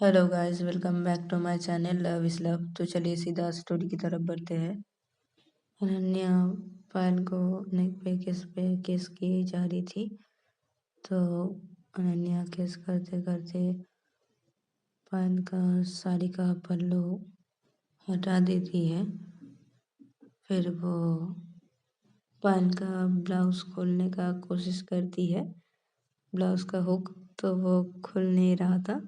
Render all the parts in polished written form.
Hello guys, welcome back to my channel love is love. तो चलिए सीधा story की तरफ बढ़ते हैं। अनन्या पायल को नेक पे केस की जा रही थी। तो अनन्या केस करते करते पायल का साड़ी का पल्लू हटा देती है। फिर वो पायल का ब्लाउज खोलने का कोशिश करती है। ब्लाउज का हुक तो वो खुल नहीं रहा था।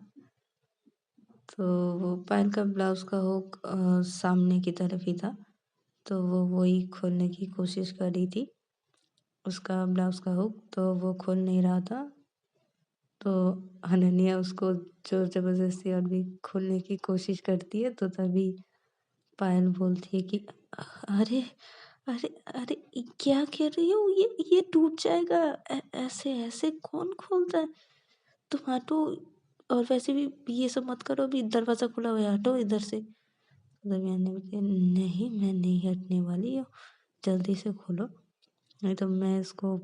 तो वो पायल का ब्लाउज का हुक सामने की तरफ ही था। तो वो वही खोलने की कोशिश कर रही थी, उसका ब्लाउज का हुक तो वो खोल नहीं रहा था। तो अनन्या उसको जोर ज़बरदस्ती और भी खोलने की कोशिश करती है। तो तभी पायल बोलती है कि अरे अरे अरे क्या कर रही हो, ये टूट जाएगा। ऐसे ऐसे कौन खोलता है, तुम हटो। और वैसे भी ये सब मत करो, अभी दरवाज़ा खुला हुआ है, हटो इधर से। तभी मैंने बोली नहीं, मैं नहीं हटने वाली हूँ, जल्दी से खोलो नहीं तो मैं इसको।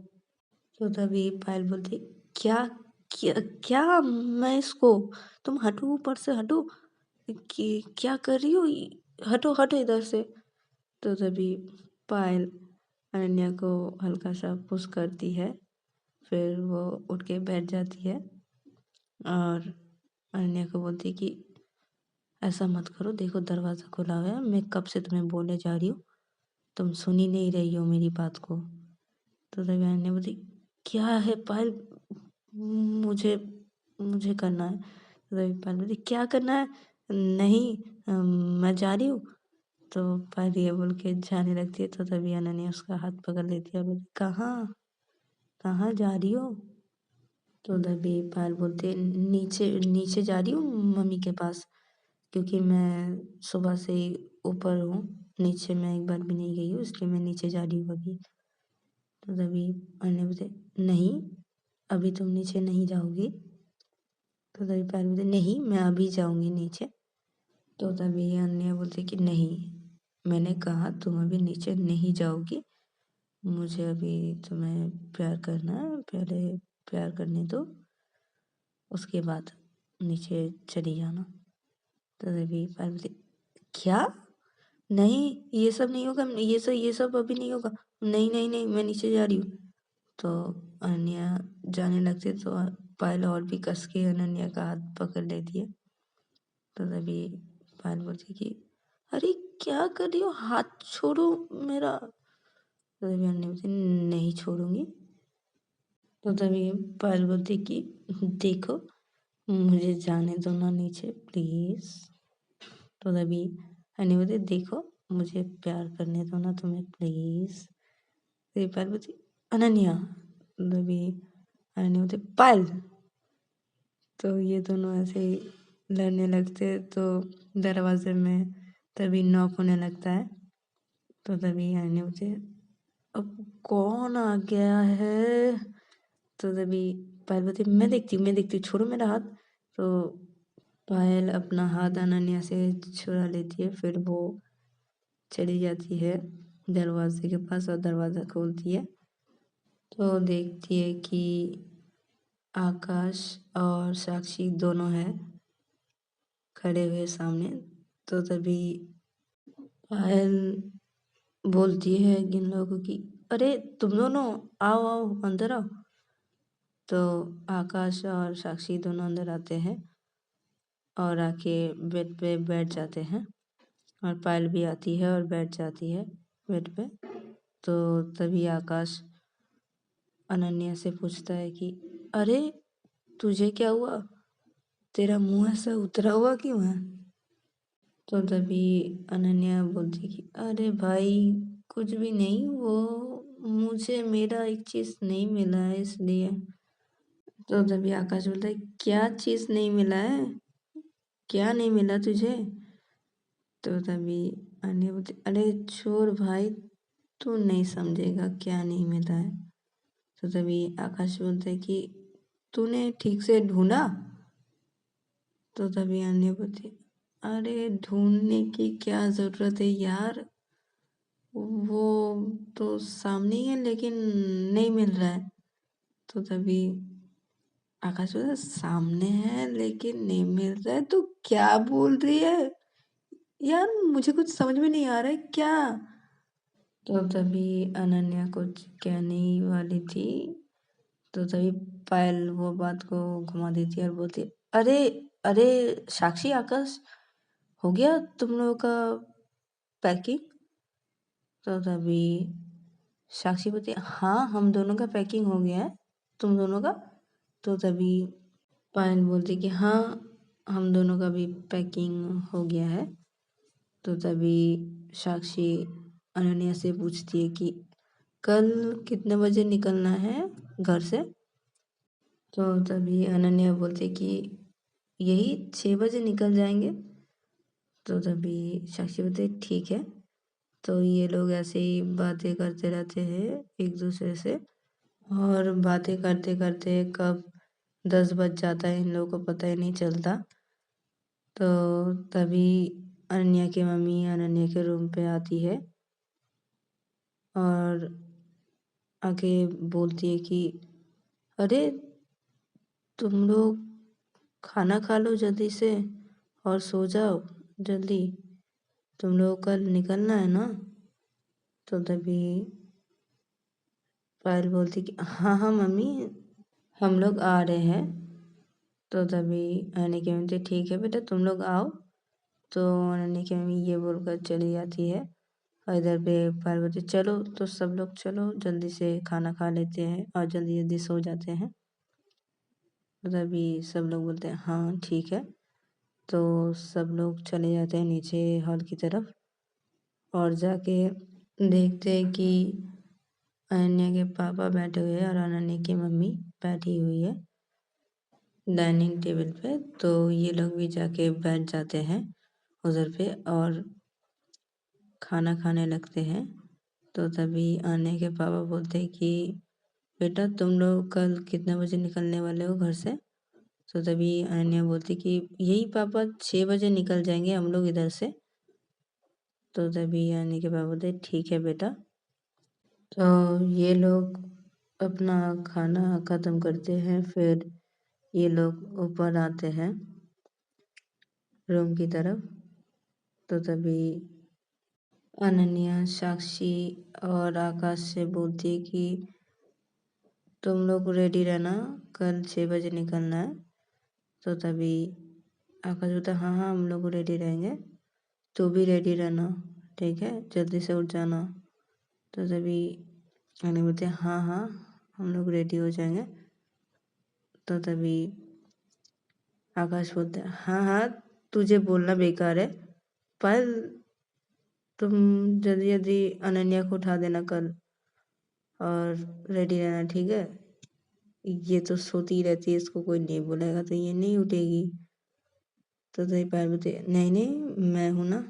तो तभी पायल बोलती क्या क्या क्या मैं इसको, तुम हटो, ऊपर से हटो, कि क्या कर रही हो, हटो हटो इधर से। तो तभी पायल अनन्या को हल्का सा पुश करती है। फिर वो उठ के बैठ जाती है और अनन्या को बोलती है कि ऐसा मत करो, देखो दरवाज़ा खुला हुआ है, मैं कब से तुम्हें बोले जा रही हूँ, तुम सुन ही नहीं रही हो मेरी बात को। तो तभी अनन्या बोलती क्या है पायल, मुझे मुझे करना है। तो तभी पायल बोली क्या करना है, नहीं मैं जा रही हूँ। तो पायल ये बोल के जाने लगती है। तो तभी अनन्या उसका हाथ पकड़ लेती है और बोलती कहाँ कहाँ जा रही हो। तो तभी पायल बोलती है नीचे नीचे जा रही हूँ मम्मी के पास, क्योंकि मैं सुबह से ही ऊपर हूँ, नीचे मैं एक बार भी नहीं गई हूँ, इसलिए मैं नीचे जा रही हूँ अभी। तो तभी अनन्या बोलती नहीं, अभी तुम नीचे नहीं जाओगी। तो तभी पायल बोलती नहीं, मैं अभी जाऊंगी नीचे। तो तभी अनन्या बोलती कि नहीं, मैंने कहा तुम अभी नीचे नहीं जाओगी, मुझे अभी तुम्हें प्यार करना है, पहले प्यार करने दो, उसके बाद नीचे चली जाना। तो तभी पायल बोलती क्या, नहीं ये सब नहीं होगा, ये सब अभी नहीं होगा, नहीं नहीं नहीं मैं नीचे जा रही हूँ। तो अनन्या जाने लगती तो पायल और भी कस के अनन्या का हाथ पकड़ लेती है। तो तभी पायल बोलती कि अरे क्या कर रही हो, हाथ छोड़ो मेरा। तो तभी अनन्या बोलती नहीं छोड़ूंगी। तो तभी पायल बोलती कि देखो मुझे जाने दो ना नीचे प्लीज। तो तभी अनन्या बोलती देखो मुझे प्यार करने दो ना तुम्हें प्लीज। तभी पायल बोलती अनन्या। तभी अनन्या बोलती पायल। तो ये दोनों ऐसे ही लड़ने लगते। तो दरवाजे में तभी नॉक होने लगता है। तो तभी अनन्या बोलती अब कौन आ गया है। तो तभी पायल बोलती मैं देखती हूँ, छोड़ो मेरा हाथ। तो पायल अपना हाथ अनन्या से छुड़ा लेती है। फिर वो चली जाती है दरवाजे के पास और दरवाज़ा खोलती है। तो देखती है कि आकाश और साक्षी दोनों हैं खड़े हुए सामने। तो तभी पायल बोलती है इन लोगों को कि अरे तुम दोनों आओ आओ अंदर आओ। तो आकाश और साक्षी दोनों अंदर आते हैं और आके बेड पे बैठ जाते हैं। और पायल भी आती है और बैठ जाती है बेड पे। तो तभी आकाश अनन्या से पूछता है कि अरे तुझे क्या हुआ, तेरा मुंह ऐसा उतरा हुआ क्यों है। तो तभी अनन्या बोलती कि अरे भाई कुछ भी नहीं, वो मुझे मेरा एक चीज़ नहीं मिला है इसलिए। तो तभी आकाश बोलता है क्या चीज़ नहीं मिला है, क्या नहीं मिला तुझे। तो तभी अनन्या बोलती अरे छोड़ भाई, तू नहीं समझेगा क्या नहीं मिला है। तो तभी आकाश बोलता है कि तूने ठीक से ढूंढा। तो तभी अनन्या बोलती अरे ढूंढने की क्या ज़रूरत है यार, वो तो सामने ही है लेकिन नहीं मिल रहा है। तो तभी आकाश बोलता सामने है लेकिन नहीं मिल रहा है, तो क्या बोल रही है यार, मुझे कुछ समझ में नहीं आ रहा है क्या। तो तभी अनन्या कुछ कहने ही वाली थी, तो तभी पायल वो बात को घुमा देती है और बोलती है, अरे अरे साक्षी आकाश, हो गया तुम लोगों का पैकिंग। तो तभी साक्षी बोलती है, हाँ हम दोनों का पैकिंग हो गया है, तुम दोनों का। तो तभी पायल बोलती है कि हाँ हम दोनों का भी पैकिंग हो गया है। तो तभी साक्षी अनन्या से पूछती है कि कल कितने बजे निकलना है घर से। तो तभी अनन्या बोलती है कि यही 6 बजे निकल जाएंगे। तो तभी साक्षी बोलती है ठीक है। तो ये लोग ऐसे ही बातें करते रहते हैं एक दूसरे से, और बातें करते करते कब 10 बज जाता है इन लोगों को पता ही नहीं चलता। तो तभी अनन्या की मम्मी अनन्या के रूम पे आती है और आके बोलती है कि अरे तुम लोग खाना खा लो जल्दी से और सो जाओ जल्दी, तुम लोग कल निकलना है ना। तो तभी पायल बोलती कि हाँ हाँ मम्मी हम लोग आ रहे हैं। तो तभी अनन्या की मम्मी ठीक है बेटा तुम लोग आओ। तो अनन्या की मम्मी ये बोलकर चली जाती है, और इधर पे पायल बोलती चलो तो सब लोग चलो जल्दी से खाना खा लेते हैं और जल्दी जल्दी सो जाते हैं। तो तभी सब लोग बोलते हैं हाँ ठीक है। तो सब लोग चले जाते हैं नीचे हॉल की तरफ, और जाके देखते हैं कि अनन्या के पापा बैठे हुए हैं और अनन्या की मम्मी बैठी हुई है डाइनिंग टेबल पे। तो ये लोग भी जाके बैठ जाते हैं उधर पे और खाना खाने लगते हैं। तो तभी अनन्या के पापा बोलते हैं कि बेटा तुम लोग कल कितने बजे निकलने वाले हो घर से। तो तभी अनन्या बोलती कि यही पापा 6 बजे निकल जाएंगे हम लोग इधर से। तो तभी अनन्या के पापा बोलते ठीक है बेटा। तो ये लोग अपना खाना ख़त्म करते हैं, फिर ये लोग ऊपर आते हैं रूम की तरफ। तो तभी अनन्या साक्षी और आकाश से बोलती है कि तुम लोग रेडी रहना, कल 6 बजे निकलना है। तो तभी आकाश बोलता हाँ हाँ हम लोग रेडी रहेंगे, तू भी रेडी रहना ठीक है, जल्दी से उठ जाना। तो तभी अनन्या बोलते हाँ हाँ हम लोग रेडी हो जाएंगे। तो तभी आकाश बोलता है हाँ हाँ तुझे बोलना बेकार है, पायल तुम जल्दी जल्दी अनन्या को उठा देना कल, और रेडी रहना ठीक है। ये तो सोती रहती है, इसको कोई नहीं बोलेगा तो ये नहीं उठेगी। तो तभी पायल बोलती है नहीं नहीं मैं हूँ ना,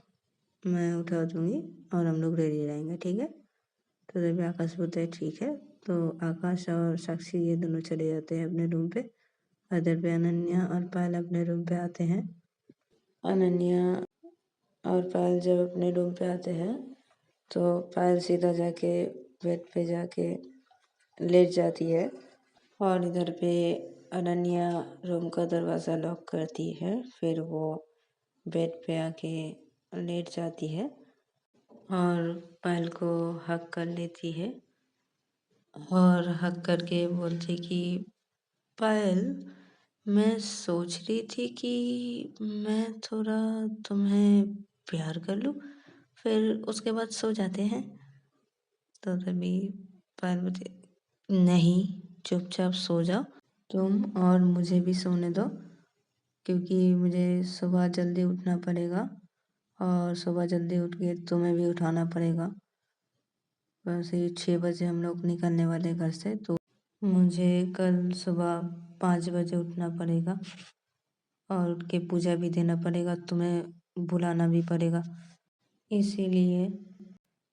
मैं उठा दूंगी और हम लोग रेडी रहेंगे ठीक है। तो तभी आकाश बोलता है ठीक है। तो आकाश और साक्षी ये दोनों चले जाते हैं अपने रूम पे, इधर पे अनन्या और पायल अपने रूम पे आते हैं। अनन्या और पायल जब अपने रूम पे आते हैं तो पायल सीधा जाके बेड पे जाके लेट जाती है, और इधर पे अनन्या रूम का दरवाज़ा लॉक करती है। फिर वो बेड पे आके लेट जाती है और पायल को हग कर लेती है, और हग करके बोलती कि पायल मैं सोच रही थी कि मैं थोड़ा तुम्हें प्यार कर लूँ, फिर उसके बाद सो जाते हैं। तो तभी पायल बोलती नहीं चुपचाप सो जाओ तुम, और मुझे भी सोने दो क्योंकि मुझे सुबह जल्दी उठना पड़ेगा, और सुबह जल्दी उठ के तुम्हें भी उठाना पड़ेगा। वैसे ही 6 बजे हम लोग निकलने वाले घर से, तो मुझे कल सुबह 5 बजे उठना पड़ेगा और उठ के पूजा भी देना पड़ेगा, तुम्हें बुलाना भी पड़ेगा, इसीलिए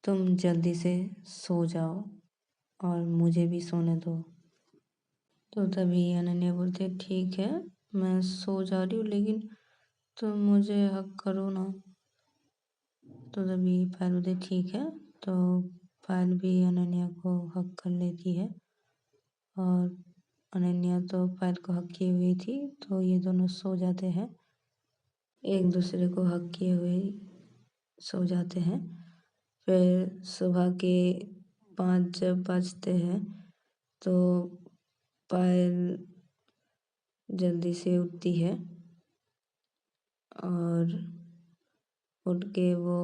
तुम जल्दी से सो जाओ और मुझे भी सोने दो। तो तभी अनन्या बोलती है ठीक है मैं सो जा रही हूँ, लेकिन तुम मुझे हक करो ना। तो तभी पायल बोलती है ठीक है। तो पायल भी अनन्या को हक कर लेती है, और अनन्या तो पायल को हक किए हुई थी, तो ये दोनों सो जाते हैं, एक दूसरे को हक किए हुए सो जाते हैं। फिर सुबह के 5 जब बजते हैं तो पायल जल्दी से उठती है और उठ के वो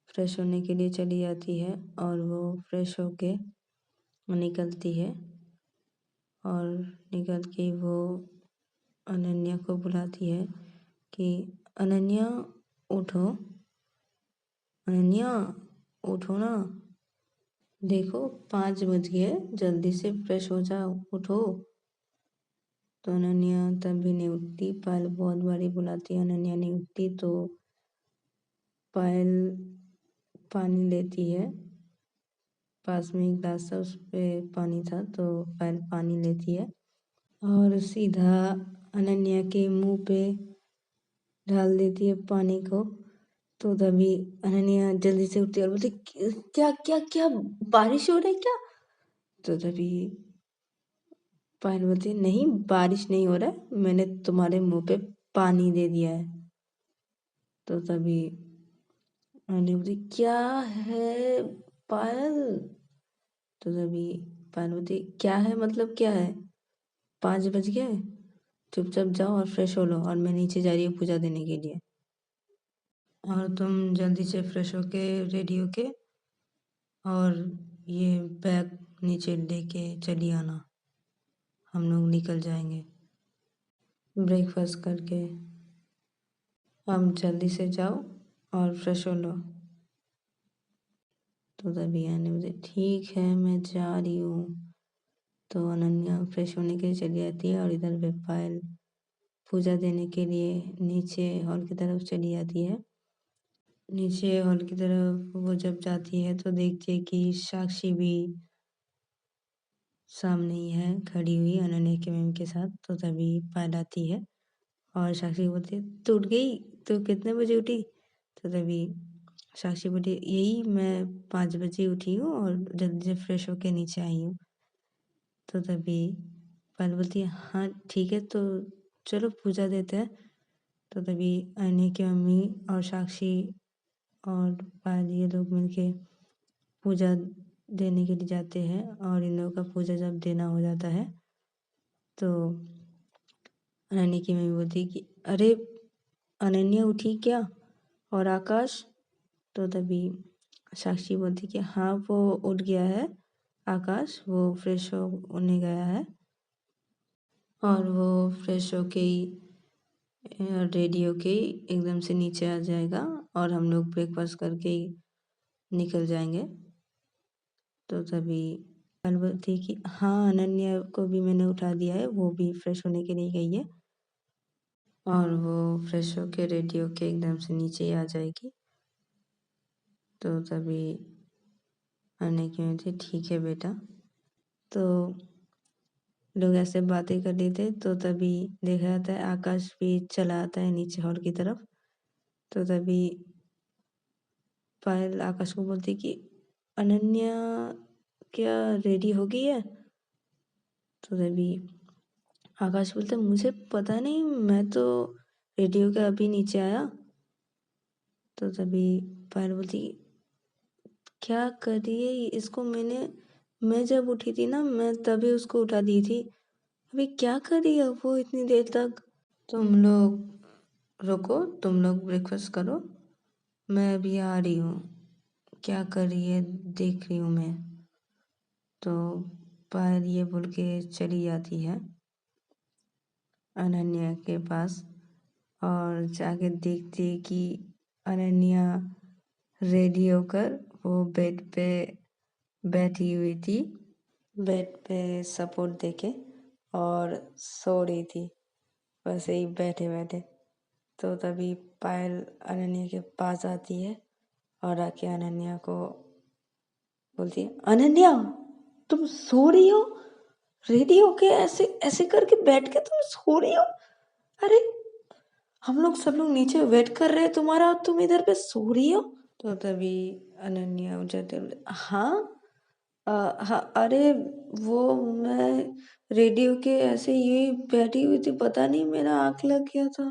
फ्रेश होने के लिए चली जाती है और वो फ्रेश होके निकलती है और निकल के वो अनन्या को बुलाती है कि अनन्या उठो, अनन्या उठो ना, देखो 5 बज गए, जल्दी से फ्रेश हो जाओ, उठो। तो अनन्या तब भी नहीं उठती, पायल बहुत बारी बुलाती है, अनन्या नहीं उठती, तो पायल पानी लेती है, पास में एक ग्लास था उस पे पानी था, तो पायल पानी लेती है और सीधा अनन्या के मुंह पे डाल देती है पानी को। तो तभी अनन्या जल्दी से उठती है और बोलती क्या क्या क्या बारिश हो रही है क्या? तो तभी पायल बोलती नहीं, बारिश नहीं हो रहा है, मैंने तुम्हारे मुंह पे पानी दे दिया है। तो तभी अनन्या बोलती क्या है पायल? तो तभी पायल बोलती क्या है मतलब क्या है, 5 बज गए, चुपचाप जाओ और फ्रेश हो लो और मैं नीचे जा रही हूँ पूजा देने के लिए, और तुम जल्दी से फ्रेश होके रेडी होके और ये बैग नीचे लेके चली आना, हम लोग निकल जाएंगे ब्रेकफास्ट करके। हम जल्दी से जाओ और फ्रेश हो लो। तो तभी अनन्या बोली ठीक है मैं जा रही हूँ। तो अनन्या फ्रेश होने के लिए चली जाती है और इधर पे पायल पूजा देने के लिए नीचे हॉल की तरफ चली जाती है। नीचे हॉल की तरफ वो जब जाती है तो देखती है कि साक्षी भी सामने ही है खड़ी हुई अनन्या के मैम के साथ। तो तभी पायल आती है और साक्षी बोलती है तू उठ गई, तो कितने बजे उठी? तो तभी साक्षी बोली यही मैं 5 बजे उठी हूँ और जल्दी से फ्रेश होके नीचे आई हूँ। तो तभी पायल बोलती है हाँ ठीक है, तो चलो पूजा देते हैं। तो तभी अनन्या की मम्मी और साक्षी और पायल ये लोग मिलके पूजा देने के लिए जाते हैं और इन लोगों का पूजा जब देना हो जाता है तो अनन्या की मम्मी बोलती है कि अरे अनन्या उठी क्या, और आकाश? तो तभी साक्षी बोलती कि हाँ वो उठ गया है, आकाश वो फ्रेश होने गया है और वो फ्रेश होके ही रेडी होके ही एकदम से नीचे आ जाएगा और हम लोग ब्रेकफास्ट करके ही निकल जाएंगे। तो तभी पायल बोलती है कि हाँ अनन्या को भी मैंने उठा दिया है, वो भी फ्रेश होने के लिए गई है और वो फ्रेश होके रेडी होके एकदम से नीचे ही आ जाएगी। तो तभी अनन्या की बोलती ठीक है बेटा। तो लोग ऐसे बातें कर रहे थे तो तभी देखा जाता है आकाश भी चला आता है नीचे हॉल की तरफ। तो तभी पायल आकाश को बोलती कि अनन्या क्या रेडी हो गई है? तो तभी आकाश बोलता मुझे पता नहीं, मैं तो रेडी होकर अभी नीचे आया। तो तभी पायल बोलती क्या कर रही है इसको, मैं जब उठी थी ना मैं तभी उसको उठा दी थी, अभी क्या कर रही है वो इतनी देर तक? तुम लोग रुको, तुम लोग ब्रेकफास्ट करो, मैं अभी आ रही हूँ, क्या कर रही है देख रही हूँ मैं। तो पायल ये बोल के चली जाती है अनन्या के पास और जाके देखती है कि अनन्या रेडी होकर वो बेड पे बैठी हुई थी, बेड पे सपोर्ट देके और सो रही थी वैसे ही बैठे बैठे। तो तभी पायल अनन्या के पास आती है और आके अनन्या को बोलती है अनन्या तुम सो रही हो, रेडी होके ऐसे ऐसे करके बैठ के तुम सो रही हो? अरे हम लोग सब लोग नीचे वेट कर रहे हैं तुम्हारा और तुम इधर पे सो रही हो? तो तभी अनन्या हाँ हाँ, अरे वो मैं रेडियो के ऐसे ही बैठी हुई थी, पता नहीं मेरा आँख लग गया था।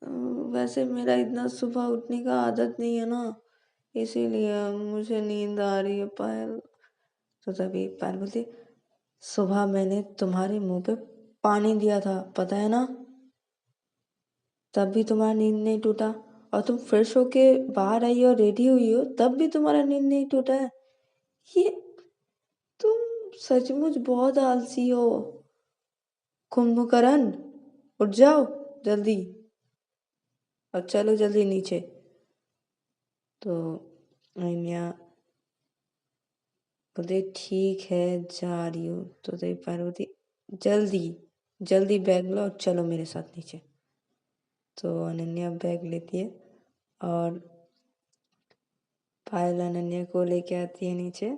अ, वैसे मेरा इतना सुबह उठने का आदत नहीं है ना, इसीलिए मुझे नींद आ रही है पायल। तो तभी पायल बोलती, सुबह मैंने तुम्हारे मुंह पे पानी दिया था, पता है ना? तब भी तुम्हारा नींद नहीं टूटा, और तुम फ्रेश होके बाहर आई हो, रेडी हुई हो, तब भी तुम्हारा नींद नहीं टूटा है। ये तुम सचमुच बहुत आलसी हो। कुंभकर्ण, उठ जाओ जल्दी और चलो जल्दी नीचे। तो अनन्या बोलते ठीक है, जा रही हूँ। तो देवी पार्वती, जल्दी जल्दी बैग लो और चलो मेरे साथ नीचे। तो अनन्या बैग लेती है और पायल अनन्या को लेके आती है नीचे,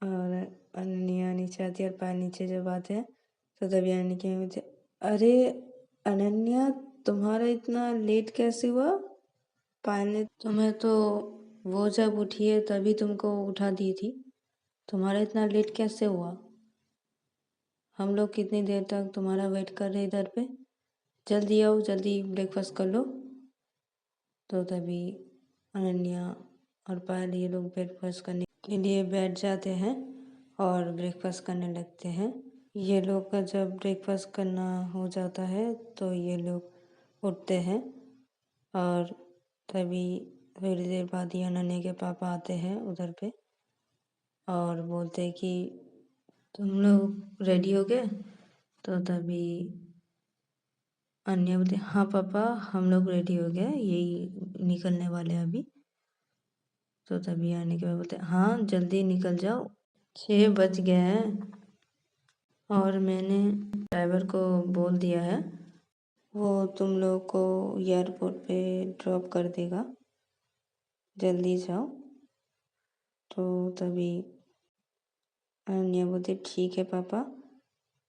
और अनन्या नीचे आती है और पायल नीचे जब आते हैं तो तभी अनन्या की मम्मी बोलती है, अरे अनन्या, तुम्हारा इतना लेट कैसे हुआ? पायल ने तुम्हें तो वो जब उठी है तभी तुमको उठा दी थी, तुम्हारा इतना लेट कैसे हुआ? हम लोग कितनी देर तक तुम्हारा वेट कर रहे इधर पे, जल्दी आओ, जल्दी ब्रेकफास्ट कर लो। तो तभी अनन्या और पायल ये लोग ब्रेकफास्ट करने के लिए बैठ जाते हैं और ब्रेकफास्ट करने लगते हैं। ये लोग का जब ब्रेकफास्ट करना हो जाता है तो ये लोग उठते हैं, और तभी थोड़ी देर बाद ही अनन्या के पापा आते हैं उधर पे और बोलते हैं कि तुम लोग रेडी हो गए? तो तभी अन्य बोलते, हाँ पापा, हम लोग रेडी हो गए, यही निकलने वाले हैं अभी। तो तभी आने के बाद बोलते, हाँ जल्दी निकल जाओ, 6 बज गए हैं और मैंने ड्राइवर को बोल दिया है, वो तुम लोग को एयरपोर्ट पे ड्रॉप कर देगा, जल्दी जाओ। तो तभी अनन्या बोलती, ठीक है पापा।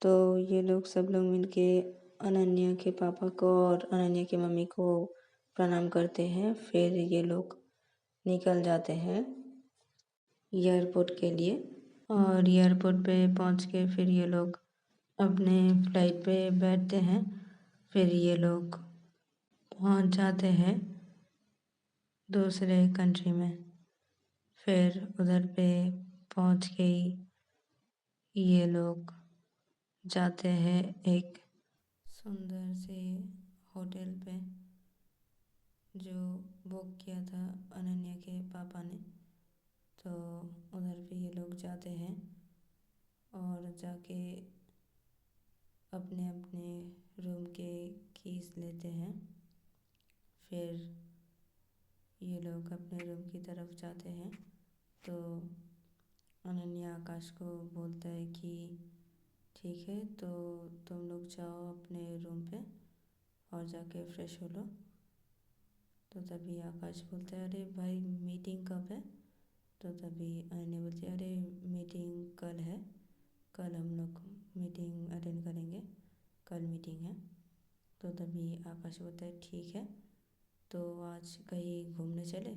तो ये लोग सब लोग मिलके अनन्या के पापा को और अनन्या की मम्मी को प्रणाम करते हैं। फिर ये लोग निकल जाते हैं एयरपोर्ट के लिए, और एयरपोर्ट पे पहुंच के फिर ये लोग अपने फ्लाइट पे बैठते हैं। फिर ये लोग पहुंच जाते हैं दूसरे कंट्री में। फिर उधर पे पहुंच के ये लोग जाते हैं एक सुंदर से होटल पे जो बुक किया था अनन्या के पापा ने। तो उधर पे ये लोग जाते हैं और जाके अपने अपने रूम के कीज लेते हैं। फिर ये लोग अपने रूम की तरफ जाते हैं। तो अनन्या आकाश को बोलता है कि ठीक है, तो तुम लोग जाओ अपने रूम पे और जाके फ्रेश हो लो। तो तभी आकाश बोलता है, अरे भाई मीटिंग कब है? तो तभी अनन्या बोलती है, अरे मीटिंग कल है, कल हम लोग मीटिंग अटेंड करेंगे, कल मीटिंग है। तो तभी आकाश बोलता है, ठीक है, तो आज कहीं घूमने चले?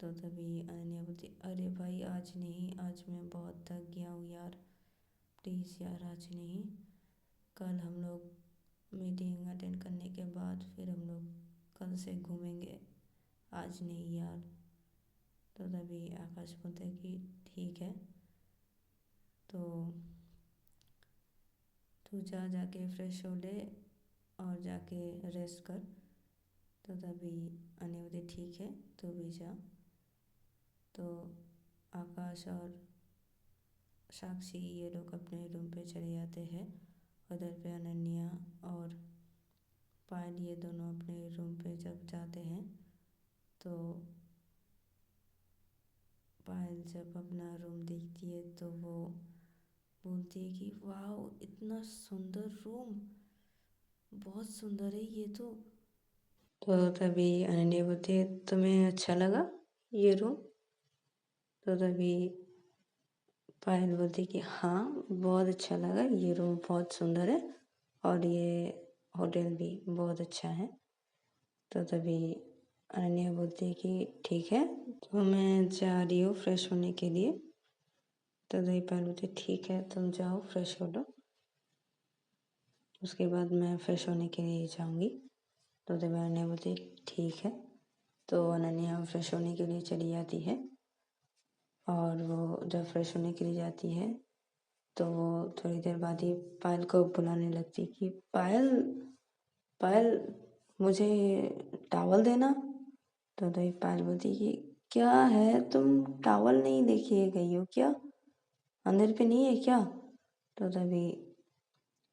तो तभी अनन्या बोलती, अरे भाई आज नहीं, आज मैं बहुत थक गया हूँ यार, प्लीज़ यार आज नहीं, कल हम लोग मीटिंग अटेंड करने के बाद फिर हम लोग कल से घूमेंगे, आज नहीं यार। तो तभी आकाश बोलता है कि ठीक है, तो तू जाके फ्रेश हो ले और जाके रेस्ट कर। तो तभी अनन्या बोलती, ठीक है, तू भी जा। तो आकाश और साक्षी ये लोग अपने रूम पे चले जाते हैं। उधर पे अनन्या और पायल ये दोनों अपने रूम पे जब जाते हैं तो पायल जब अपना रूम देखती है तो वो बोलती है कि वाह इतना सुंदर रूम, बहुत सुंदर है ये तो तभी अनन्या बोलती है, तुम्हें अच्छा लगा ये रूम? तो तभी पायल बोलती कि हाँ बहुत अच्छा लगा, ये रूम बहुत सुंदर है और ये होटल भी बहुत अच्छा है। तो तभी अनन्या बोलती है कि ठीक है, तो मैं जा रही हूँ फ्रेश होने के लिए। तो तभी पायल बोलती ठीक है तुम जाओ फ्रेश हो लो, उसके बाद मैं फ्रेश होने के लिए जाऊँगी। तो तभी अनन्या बोलती ठीक है। तो अनन्या फ्रेश होने के लिए चली जाती है और वो जब फ्रेश होने के लिए जाती है तो वो थोड़ी देर बाद ही पायल को बुलाने लगती कि पायल पायल मुझे टॉवल देना। तो तभी पायल बोलती कि क्या है तुम टॉवल नहीं लेके गई हो क्या, अंदर पे नहीं है क्या। तो तभी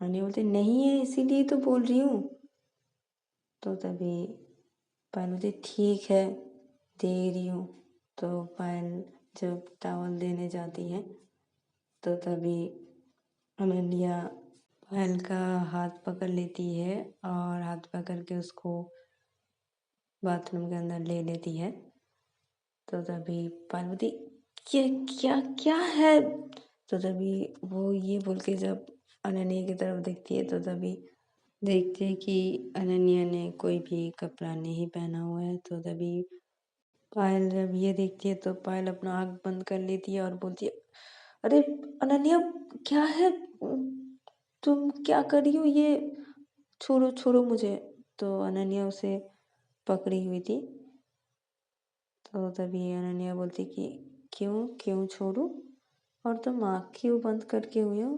अनन्या बोलती नहीं है इसीलिए तो बोल रही हूँ। तो तभी पायल बोलती ठीक है दे रही हूँ। तो पायल जब टॉवल देने जाती है तो तभी अनन्या पायल का हाथ पकड़ लेती है और हाथ पकड़ के उसको बाथरूम के अंदर ले लेती है। तो तभी पायल बोलती क्या क्या क्या है। तो तभी वो ये बोल के जब अनन्या की तरफ देखती है तो तभी देखते हैं कि अनन्या ने कोई भी कपड़ा नहीं पहना हुआ है। तो तभी पायल जब ये देखती है तो पायल अपना आँख बंद कर लेती है और बोलती है अरे अनन्या क्या है, तुम क्या कर रही हो, ये छोड़ो छोड़ो मुझे। तो अनन्या उसे पकड़ी हुई थी। तो तभी अनन्या बोलती कि क्यों क्यों छोड़ूं और तुम आँख क्यों बंद करके हुई हो।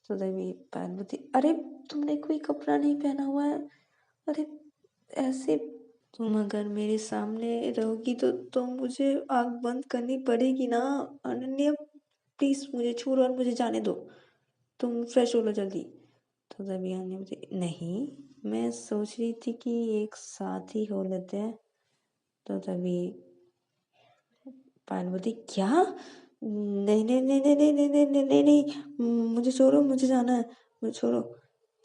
तो तभी पायल बोलती अरे तुमने कोई कपड़ा नहीं पहना हुआ है, अरे ऐसे तुम अगर मेरे सामने रहोगी तो मुझे आँख बंद करनी पड़ेगी ना। अनन्या प्लीज़ मुझे छोड़ो और मुझे जाने दो, तुम फ्रेश हो लो जल्दी। तो तभी अनन्या बोलती नहीं मैं सोच रही थी कि एक साथ ही हो लेते हैं। तो तभी पायल बोलती क्या, नहीं नहीं नहीं नहीं नहीं नहीं नहीं नहीं नहीं नहीं, मुझे छोड़ो मुझे जाना है, मुझे छोड़ो।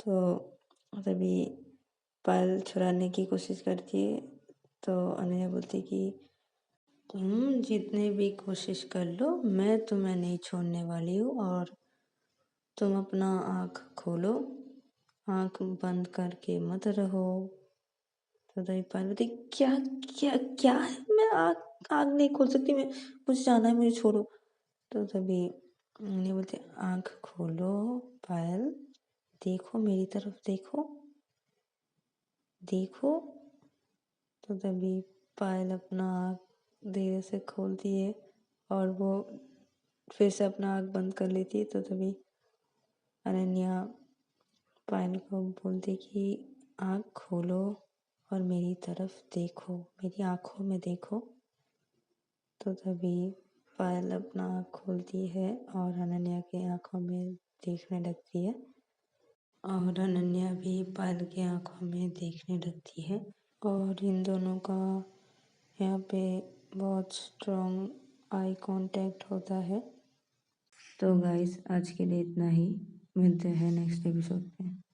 तो तभी पायल छुड़ाने की कोशिश करती है। तो अनन्या बोलती कि तुम जितने भी कोशिश कर लो मैं तुम्हें नहीं छोड़ने वाली हूँ और तुम अपना आँख खोलो, आँख बंद करके मत रहो। तो तभी पायल बोलती क्या क्या क्या है, मैं आँख आँख नहीं खोल सकती, मैं मुझे जाना है, मुझे छोड़ो। तो तभी अनन्या बोलती आँख खोलो पायल, देखो मेरी तरफ देखो देखो। तो तभी पायल अपना आँख धीरे से खोलती है और वो फिर से अपना आँख बंद कर लेती है। तो तभी अनन्या पायल को बोलती कि आँख खोलो और मेरी तरफ देखो, मेरी आँखों में देखो। तो तभी पायल अपना आँख खोलती है और अनन्या की आँखों में देखने लगती है और अनन्या भी पायल की आँखों में देखने लगती है और इन दोनों का यहाँ पे बहुत स्ट्रॉन्ग आई कांटेक्ट होता है। तो गाइस आज के लिए इतना ही, मिलते हैं नेक्स्ट एपिसोड पे।